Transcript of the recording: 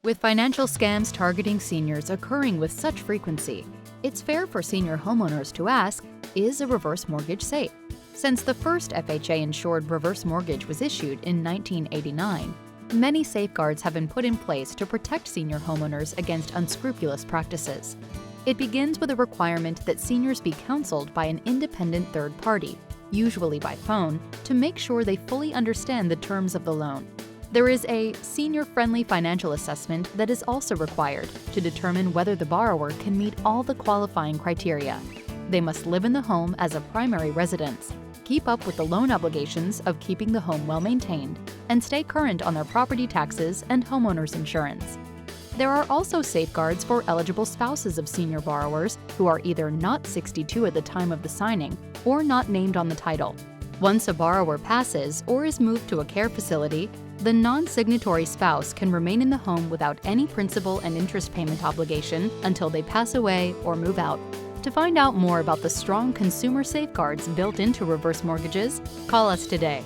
With financial scams targeting seniors occurring with such frequency, it's fair for senior homeowners to ask, is a reverse mortgage safe? Since the first FHA-insured reverse mortgage was issued in 1989, many safeguards have been put in place to protect senior homeowners against unscrupulous practices. It begins with a requirement that seniors be counseled by an independent third party, usually by phone, to make sure they fully understand the terms of the loan. There is a senior-friendly financial assessment that is also required to determine whether the borrower can meet all the qualifying criteria. They must live in the home as a primary residence, keep up with the loan obligations of keeping the home well-maintained, and stay current on their property taxes and homeowners insurance. There are also safeguards for eligible spouses of senior borrowers who are either not 62 at the time of the signing or not named on the title. Once a borrower passes or is moved to a care facility, the non-signatory spouse can remain in the home without any principal and interest payment obligation until they pass away or move out. To find out more about the strong consumer safeguards built into reverse mortgages, call us today.